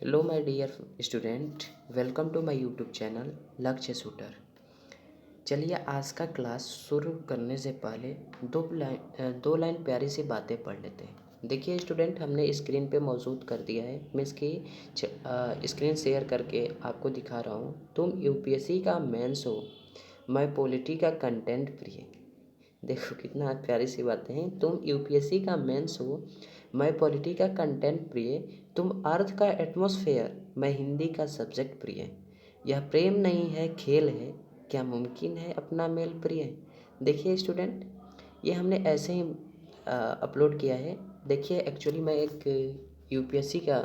Hello my dear student, welcome to my YouTube channel Lakshya shooter. चलिए आज का class शुरू करने से पहले दो लाइन प्यारी सी बातें पढ़ लेते हैं। देखिए स्टूडेंट, हमने स्क्रीन पे मौजूद कर दिया है। मैं इसकी स्क्रीन शेयर करके आपको दिखा रहा हूँ। तुम यूपीएससी का मेंस हो, मैं पॉलिटी का कंटेंट प्रिय। देखो कितना प्यारी सी बातें हैं। तुम यूपीएससी का मेंस हो, मैं पॉलिटी का कंटेंट प्रिय। तुम अर्थ का एटमॉस्फेयर, मैं हिंदी का सब्जेक्ट प्रिय। यह प्रेम नहीं है खेल है, क्या मुमकिन है अपना मेल प्रिय। देखिए स्टूडेंट, ये हमने ऐसे ही अपलोड किया है। देखिए एक्चुअली मैं एक यूपीएससी का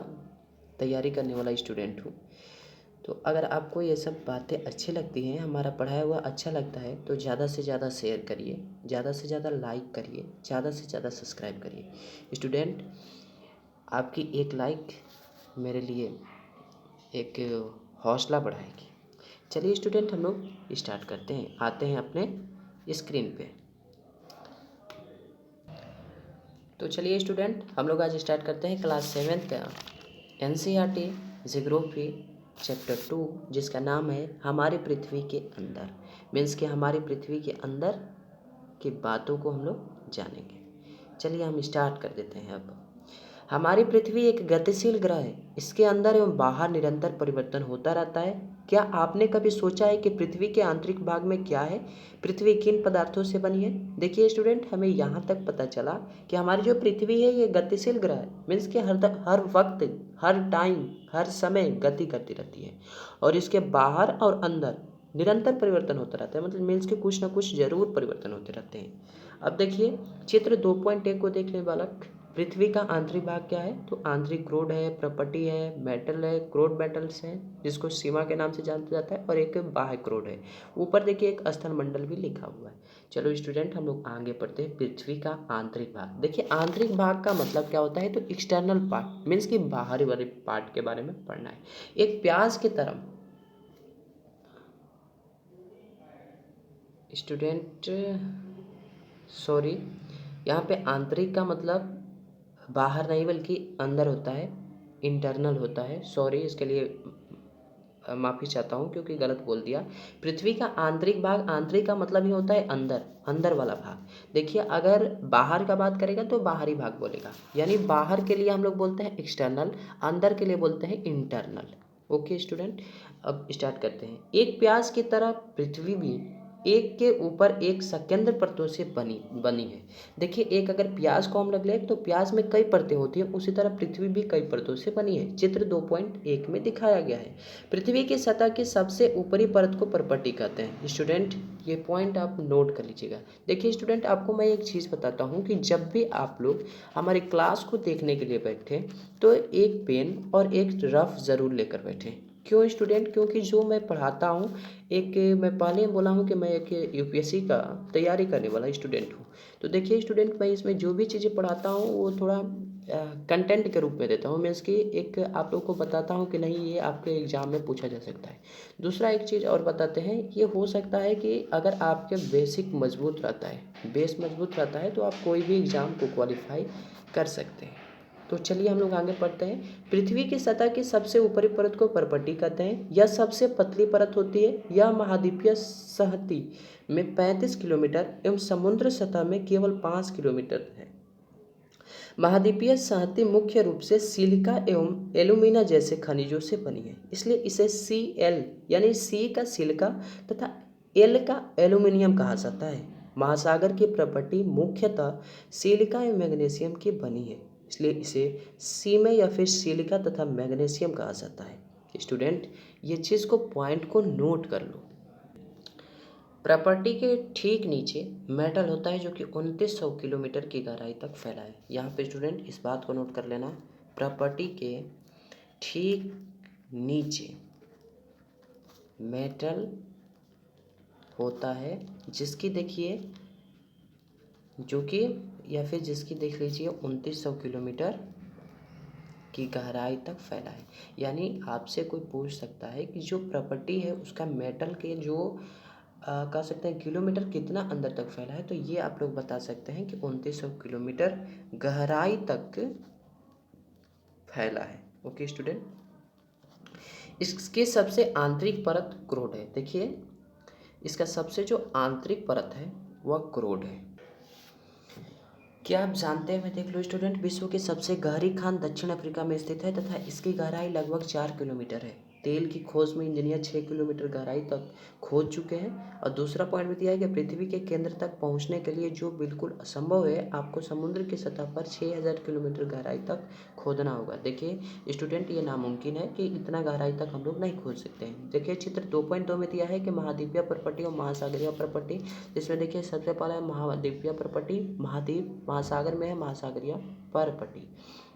तैयारी करने वाला स्टूडेंट हूँ। तो अगर आपको ये सब बातें अच्छी लगती हैं, हमारा पढ़ाया हुआ अच्छा लगता है, तो ज़्यादा से ज़्यादा शेयर करिए, ज़्यादा से ज़्यादा लाइक करिए, ज़्यादा से ज़्यादा सब्सक्राइब करिए। स्टूडेंट, आपकी एक लाइक मेरे लिए एक हौसला बढ़ाएगी। चलिए स्टूडेंट, हम लोग स्टार्ट करते हैं, आते हैं अपने स्क्रीन पे। तो चलिए स्टूडेंट, हम लोग आज स्टार्ट करते हैं क्लास 7 का एनसीईआरटी ज्योग्राफी चैप्टर 2, जिसका नाम है हमारी पृथ्वी के अंदर। मीन्स कि हमारी पृथ्वी के अंदर की बातों को हम लोग जानेंगे। चलिए हम स्टार्ट कर देते हैं। अब हमारी पृथ्वी एक गतिशील ग्रह है। इसके अंदर एवं बाहर निरंतर परिवर्तन होता रहता है। क्या आपने कभी सोचा है कि पृथ्वी के आंतरिक भाग में क्या है? पृथ्वी किन पदार्थों से बनी है? देखिए स्टूडेंट, हमें यहाँ तक पता चला कि हमारी जो पृथ्वी है ये गतिशील ग्रह है। मीन्स कि हर वक्त, हर टाइम, हर समय गति करती रहती है और इसके बाहर और अंदर निरंतर परिवर्तन होता रहता है। मतलब मीन्स कि कुछ ना कुछ जरूर परिवर्तन होते रहते हैं। अब देखिए चित्र 2.1 को देख ले बालक। पृथ्वी का आंतरिक भाग क्या है? तो आंतरिक क्रोड है, प्रॉपर्टी है, मेटल है, क्रोड मेटल्स हैं जिसको सीमा के नाम से जाना जाता है, और एक बाह्य क्रोड है। ऊपर देखिए एक स्थल मंडल भी लिखा हुआ है। चलो स्टूडेंट, हम लोग आगे पढ़ते हैं। पृथ्वी का आंतरिक भाग। देखिए आंतरिक भाग का मतलब क्या होता है? तो एक्सटर्नल पार्ट, मीन्स कि बाहरी वाले पार्ट के बारे में पढ़ना है। एक प्याज की तरह स्टूडेंट, सॉरी, यहाँ पे आंतरिक का मतलब बाहर नहीं बल्कि अंदर होता है, इंटरनल होता है। सॉरी, इसके लिए माफ़ी चाहता हूँ क्योंकि गलत बोल दिया। पृथ्वी का आंतरिक भाग, आंतरिक का मतलब ही होता है अंदर, अंदर वाला भाग। देखिए अगर बाहर का बात करेगा तो बाहरी भाग बोलेगा, यानी बाहर के लिए हम लोग बोलते हैं एक्सटर्नल, अंदर के लिए बोलते हैं इंटरनल। ओके स्टूडेंट, अब स्टार्ट करते हैं। एक प्याज की तरह पृथ्वी भी एक के ऊपर एक संकेंद्र परतों से बनी है। देखिए एक अगर प्याज को हम लग ले तो प्याज में कई परतें होती हैं, उसी तरह पृथ्वी भी कई परतों से बनी है। चित्र 2.1 में दिखाया गया है। पृथ्वी की सतह की सबसे ऊपरी परत को पर्पटी कहते हैं। स्टूडेंट, ये पॉइंट आप नोट कर लीजिएगा। देखिए स्टूडेंट, आपको मैं एक चीज़ बताता हूँ कि जब भी आप लोग हमारी क्लास को देखने के लिए बैठे तो एक पेन और एक रफ ज़रूर लेकर बैठे। क्यों स्टूडेंट? क्योंकि जो मैं पढ़ाता हूँ, एक मैं पहले ही बोला हूँ कि मैं एक यूपीएससी का तैयारी करने वाला स्टूडेंट हूँ। तो देखिए स्टूडेंट, मैं इसमें जो भी चीज़ें पढ़ाता हूँ वो थोड़ा कंटेंट के रूप में देता हूँ। मैं इसकी एक आप लोग को बताता हूँ कि नहीं ये आपके एग्ज़ाम में पूछा जा सकता है। दूसरा एक चीज़ और बताते हैं, ये हो सकता है कि अगर आपके बेसिक मजबूत रहता है, बेस मजबूत रहता है, तो आप कोई भी एग्ज़ाम को क्वालिफाई कर सकते हैं। तो चलिए हम लोग आगे पढ़ते हैं। पृथ्वी की सतह की सबसे ऊपरी परत को पर्पटी कहते हैं। यह सबसे पतली परत होती है। यह महाद्वीपीय सहती में 35 किलोमीटर एवं समुद्र सतह में केवल 5 किलोमीटर है। महाद्वीपीय सहती मुख्य रूप से सिलिका एवं एल्यूमिना जैसे खनिजों से बनी है, इसलिए इसे Cl यानी सी का सिलिका तथा एल का एल्यूमिनियम कहा जाता है। महासागर की प्रॉपर्टी मुख्यतः सिलिका एवं मैग्नीशियम की बनी है, इसलिए इसे सीमे या फिर सिलिका तथा मैग्नीशियम कहा जाता है। स्टूडेंट, ये चीज़ को पॉइंट को नोट कर लो। प्रॉपर्टी के ठीक नीचे मेटल होता है जो कि 2900 किलोमीटर की गहराई तक फैला है। यहाँ पे स्टूडेंट इस बात को नोट कर लेना, प्रॉपर्टी के ठीक नीचे मेटल होता है जिसकी देखिए, जो कि या फिर जिसकी देख लीजिए 2900 किलोमीटर की गहराई तक फैला है। यानी आपसे कोई पूछ सकता है कि जो प्रॉपर्टी है उसका मेटल के जो कह सकते हैं किलोमीटर कितना अंदर तक फैला है, तो ये आप लोग बता सकते हैं कि 2900 किलोमीटर गहराई तक फैला है। ओके स्टूडेंट, इसकी सबसे आंतरिक परत क्रोड है। देखिए इसका सबसे जो आंतरिक परत है वह क्रोड है। क्या आप जानते हैं, देख लो स्टूडेंट, विश्व की सबसे गहरी खान दक्षिण अफ्रीका में स्थित है तथा इसकी गहराई लगभग 4 किलोमीटर है। तेल की खोज में इंजीनियर 6 किलोमीटर गहराई तक खोद चुके हैं। और दूसरा पॉइंट भी दिया है कि पृथ्वी के केंद्र तक पहुंचने के लिए जो बिल्कुल असंभव है, आपको समुद्र की सतह पर 6000 किलोमीटर गहराई तक खोदना होगा। देखिए स्टूडेंट, ये नामुमकिन है कि इतना गहराई तक हम लोग नहीं खोद सकते हैं। देखिए चित्र 2.2 में दिया है कि महाद्वीपीय परपट्टी और महासागरीय परपट्टी, जिसमें देखिए सबसे पहला है महाद्वीपीय परपट्टी, महाद्वीप महासागर में है, महासागरीय परपट्टी।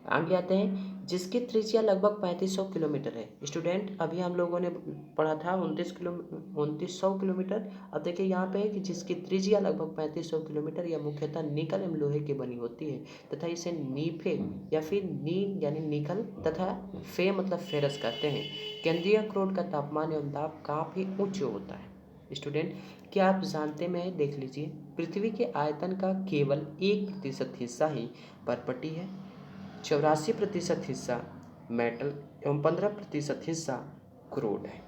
आगे आते हैं, जिसकी त्रिज्या लगभग 3500 किलोमीटर है। स्टूडेंट अभी हम लोगों ने पढ़ा था 2900 किलोमीटर। अब देखिए यहाँ पे है कि जिसकी त्रिज्या लगभग 3500 किलोमीटर, यह मुख्यतः निकल एवं लोहे की बनी होती है तथा इसे नीफे या फिर नी यानी निकल तथा फे मतलब फेरस कहते हैं। केंद्रीय क्रोड का तापमान एवं दाब काफ़ी उच्च होता है। स्टूडेंट क्या आप जानते में, देख लीजिए, पृथ्वी के आयतन का केवल 1% हिस्सा ही परपटी है, 84% हिस्सा मेटल एवं 15% हिस्सा क्रोड है।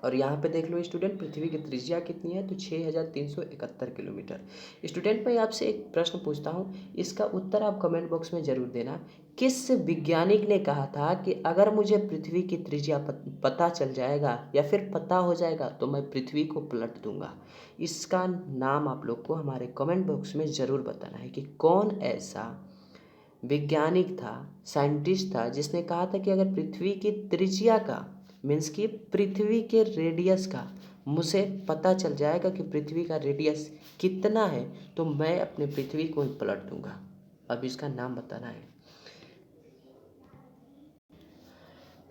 और यहाँ पे देख लो स्टूडेंट, पृथ्वी की त्रिज्या कितनी है, तो 6371 किलोमीटर। स्टूडेंट मैं आपसे एक प्रश्न पूछता हूँ, इसका उत्तर आप कमेंट बॉक्स में ज़रूर देना। किस वैज्ञानिक ने कहा था कि अगर मुझे पृथ्वी की त्रिज्या पता चल जाएगा या फिर पता हो जाएगा तो मैं पृथ्वी को पलट दूंगा? इसका नाम आप लोग को हमारे कमेंट बॉक्स में ज़रूर बताना है कि कौन ऐसा वैज्ञानिक था, साइंटिस्ट था, जिसने कहा था कि अगर पृथ्वी की त्रिज्या का मीन्स कि पृथ्वी के रेडियस का मुझे पता चल जाएगा कि पृथ्वी का रेडियस कितना है तो मैं अपने पृथ्वी को ही पलट दूंगा। अब इसका नाम बताना है।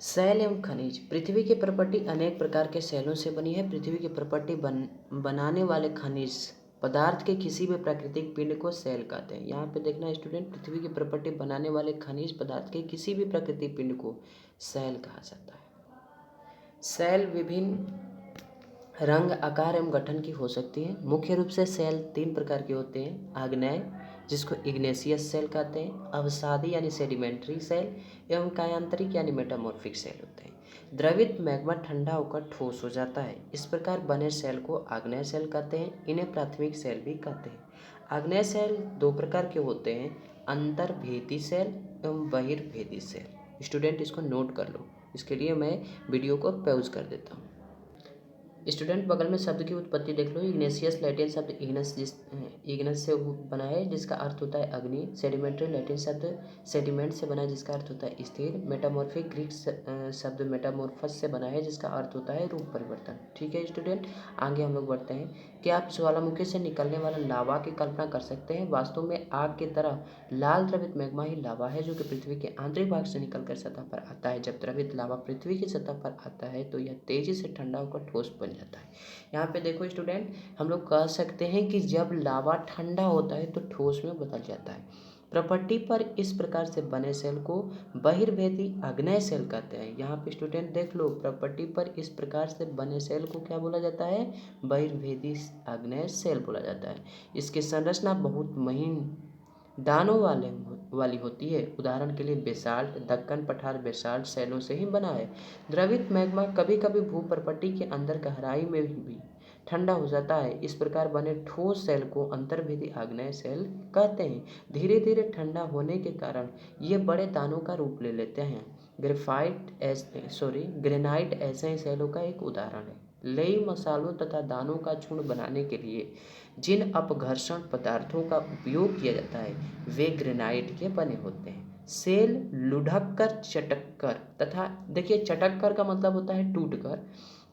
सेल एवं खनिज। पृथ्वी की प्रॉपर्टी अनेक प्रकार के सेलों से बनी है। पृथ्वी की प्रॉपर्टी बनाने वाले खनिज पदार्थ के किसी भी प्राकृतिक पिंड को सेल कहते हैं। यहाँ पे देखना स्टूडेंट, पृथ्वी की प्रॉपर्टी बनाने वाले खनिज पदार्थ के किसी भी प्राकृतिक पिंड को सेल कहा जाता है। सेल विभिन्न रंग, आकार एवं गठन की हो सकती है। मुख्य रूप से सेल 3 प्रकार के होते हैं। आग्नेय, जिसको इग्नेशियस सेल कहते हैं, अवसादी यानी सेडिमेंट्री सेल, एवं कायांतरिक यानी मेटामॉर्फिक सेल होते हैं। द्रवित मैग्मा ठंडा होकर ठोस हो जाता है। इस प्रकार बने सेल को आग्नेय सेल कहते हैं। इन्हें प्राथमिक सेल भी कहते हैं। आग्नेय सेल 2 प्रकार के होते हैं, अंतर्भेदी सेल एवं बहिर्भेदी सेल। स्टूडेंट इसको नोट कर लो, इसके लिए मैं वीडियो को पॉज कर देता हूँ। स्टूडेंट बगल में शब्द की उत्पत्ति देख लो। इग्नेशियस लैटिन शब्द इग्नस से बना है जिसका अर्थ होता है अग्नि। सेडिमेंट्री लैटिन शब्द सेडिमेंट से बना है जिसका अर्थ होता है स्थिर। मेटामॉर्फिक ग्रीक शब्द मेटामॉर्फस से बना है जिसका अर्थ होता है रूप परिवर्तन। ठीक है स्टूडेंट, आगे हम लोग बढ़ते हैं। क्या आप ज्वालामुखी से निकलने वाला लावा की कल्पना कर सकते हैं? वास्तव में आग की तरह लाल द्रवित मैग्मा ही लावा है जो कि पृथ्वी के आंतरिक भाग से निकलकर सतह पर आता है। जब द्रवित लावा पृथ्वी की सतह पर आता है तो यह तेजी से ठंडा होकर ठोस बन जाता है। यहाँ पे देखो स्टूडेंट, हम लोग कह सकते हैं कि जब लावा ठंडा होता है तो ठोस में बदल जाता है। प्रॉपर्टी पर इस प्रकार से बने सेल को बहिर्भेदी आग्नेय सेल कहते हैं। यहाँ पे स्टूडेंट देख लो, प्रॉपर्टी पर इस प्रकार से बने सेल को क्या बोला जाता है? बहिर्भेदी आग्नेय सेल बोला जाता है। इसकी संरचना बहुत महीन दानों वाली होती है। उदाहरण के लिए बेसाल्ट, दक्कन पठार बेसाल्ट सेलों से ही बना है। द्रवित मैग्मा कभी कभी भूपर्पट्टी के अंदर गहराई में भी ठंडा हो जाता है। इस प्रकार बने ठोस सेल को अंतर्भेदी आग्नेय सेल कहते हैं। धीरे धीरे ठंडा होने के कारण ये बड़े दानों का रूप ले लेते हैं। ग्रेनाइट ऐसे सेलों का एक उदाहरण है। लेई मसालों तथा दानों का चूर्ण बनाने के लिए जिन अपघर्षण पदार्थों का उपयोग किया जाता है वे ग्रेनाइट के बने होते हैं। सेल लुढ़क कर, चटक कर तथा देखिए चटक कर का मतलब होता है टूट कर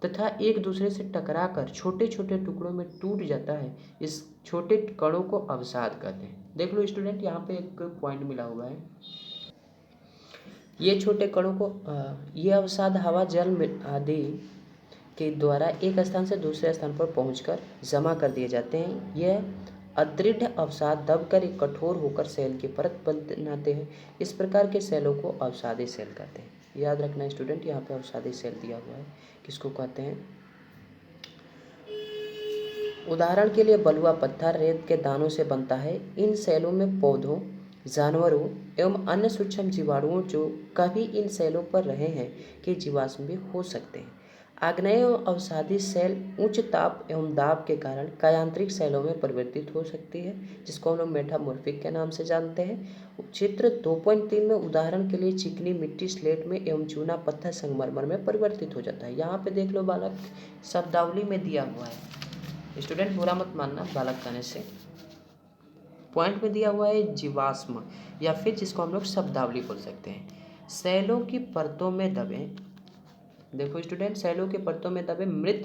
तथा एक दूसरे से टकरा कर छोटे छोटे टुकड़ों में टूट जाता है। इस छोटे कणों को अवसाद कहते हैं। देख लो स्टूडेंट, यहाँ पे एक पॉइंट मिला हुआ है। ये छोटे कणों को ये अवसाद हवा, जल आदि के द्वारा एक स्थान से दूसरे स्थान पर पहुंचकर जमा कर दिए जाते हैं। यह अदृढ़ अवसाद दबकर एक कठोर होकर सेल की परत बनाते हैं। इस प्रकार के सेलों को अवसादी सेल कहते हैं। याद रखना स्टूडेंट, यहाँ पे अवसादी सेल दिया हुआ है, किसको कहते हैं? उदाहरण के लिए बलुआ पत्थर रेत के दानों से बनता है। इन सेलों में पौधों, जानवरों एवं अन्य सूक्ष्म जीवाणुओं जो कभी इन सेलों पर रहे हैं के जीवाश्म भी हो सकते हैं। आग्नेय एवं अवसादी सेल उच्च ताप एवं दाब के कारण कायांतरिक सेलों में परिवर्तित हो सकती है, जिसको हम लोग मेटामॉर्फिक के नाम से जानते हैं। चित्र 2.3 में उदाहरण के लिए चिकनी मिट्टी स्लेट में एवं चूना पत्थर संगमरमर में परिवर्तित हो जाता है। यहाँ पे देख लो बालक, शब्दावली में दिया हुआ है, स्टूडेंट बुरा मत मानना बालक कहने से। पॉइंट में दिया हुआ है जीवाश्म, या फिर जिसको हम लोग शब्दावली बोल सकते हैं। सेलों की परतों में दबे, देखो स्टूडेंट, सेलों के परतों में दबे मृत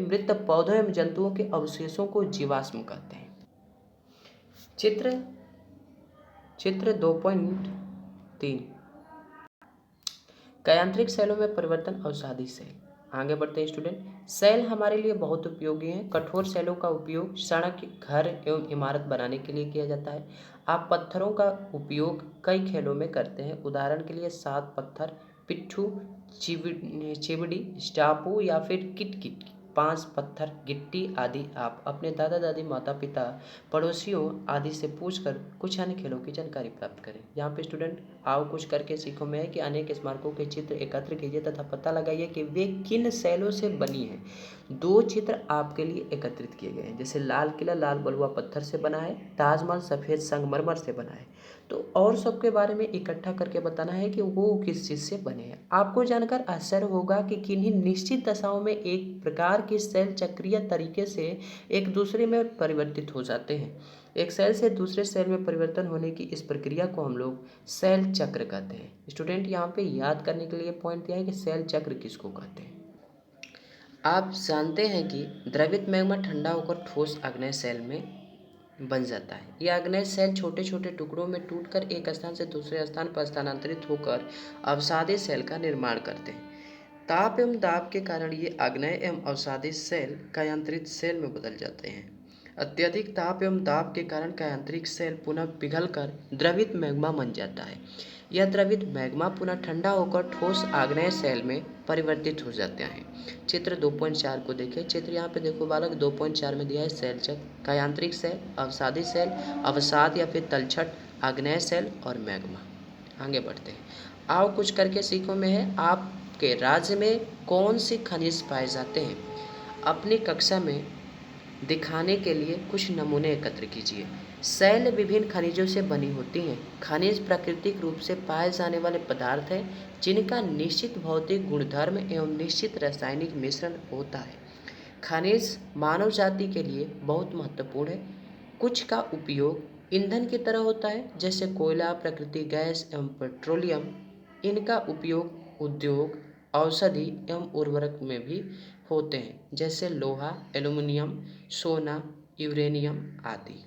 मृत पौधों एवं जंतुओं के अवशेषों को जीवाश्म कहते हैं। चित्र 2.3 कायांतरिक सेलों में परिवर्तन अवसादी सेल। आगे बढ़ते हैं स्टूडेंट। सेल हमारे लिए बहुत उपयोगी हैं। कठोर सेलों का उपयोग सड़क, घर एवं इमारत बनाने के लिए किया जाता है। आप पत्थरों का उपयोग कई खेलों में करते हैं। उदाहरण के लिए 7 पत्थर, पिट्ठू, चिवड़ी, स्टापू या फिर किटकिट, 5 पत्थर, गिट्टी आदि आप अपने दादा दादी, माता पिता, पड़ोसियों आदि से पूछकर कुछ अन्य खेलों की जानकारी प्राप्त करें। यहाँ पे स्टूडेंट आओ कुछ करके सीखो में है कि अनेक स्मारकों के चित्र एकत्र कीजिए तथा पता लगाइए कि वे किन शैलों से बनी हैं। 2 चित्र आपके लिए एकत्रित किए गए हैं, जैसे लाल किला लाल बलुआ पत्थर से बना है, ताजमहल सफ़ेद संगमरमर से बना है। तो और सबके बारे में इकट्ठा करके बताना है कि वो किस चीज़ से बने हैं। आपको जानकर आश्चर्य होगा कि किन्हीं निश्चित दशाओं में एक प्रकार की सेल चक्रीय तरीके से एक दूसरे में परिवर्तित हो जाते हैं। एक सेल से दूसरे सेल में परिवर्तन होने की इस प्रक्रिया को हम लोग सेल चक्र कहते हैं। स्टूडेंट यहाँ पे याद करने के लिए पॉइंट दिया है कि सेल चक्र किसको कहते हैं। आप जानते हैं कि द्रवित मैग्मा ठंडा होकर ठोस आग्नेय सेल में बन जाता है। यह आग्नेय सेल छोटे छोटे टुकड़ों में टूटकर एक स्थान से दूसरे स्थान पर स्थानांतरित होकर अवसादी सेल का निर्माण करते हैं। ताप एवं दाब के कारण ये आग्नेय एवं अवसादी सेल कायांतरित सेल में बदल जाते हैं। अत्यधिक ताप एवं दाब के कारण कायांतरिक सेल पुनः पिघलकर द्रवित मैग्मा बन जाता है। यह द्रवित मैग्मा पुनः ठंडा होकर ठोस आग्नेय सेल में परिवर्तित हो जाते हैं। चित्र 2.4 को देखें। चित्र यहाँ पे देखो बालक, 2.4 में दिया है सेल चक्र, कायांतरिक सेल, अवसादी सेल, अवसाद या फिर तलछट, आग्नेय सेल और मैग्मा। आगे बढ़ते हैं। आओ कुछ करके सीखो में है, आपके राज्य में कौन सी खनिज पाए जाते हैं। अपनी कक्षा में दिखाने के लिए कुछ नमूने एकत्र कीजिए। सेल विभिन्न खनिजों से बनी होती हैं। खनिज प्राकृतिक रूप से पाए जाने वाले पदार्थ हैं जिनका निश्चित भौतिक गुणधर्म एवं निश्चित रासायनिक मिश्रण होता है। खनिज मानव जाति के लिए बहुत महत्वपूर्ण है। कुछ का उपयोग ईंधन की तरह होता है, जैसे कोयला, प्राकृतिक गैस एवं पेट्रोलियम। इनका उपयोग उद्योग, औषधि एवं उर्वरक में भी होते हैं, जैसे लोहा, एल्युमिनियम, सोना, यूरेनियम आदि।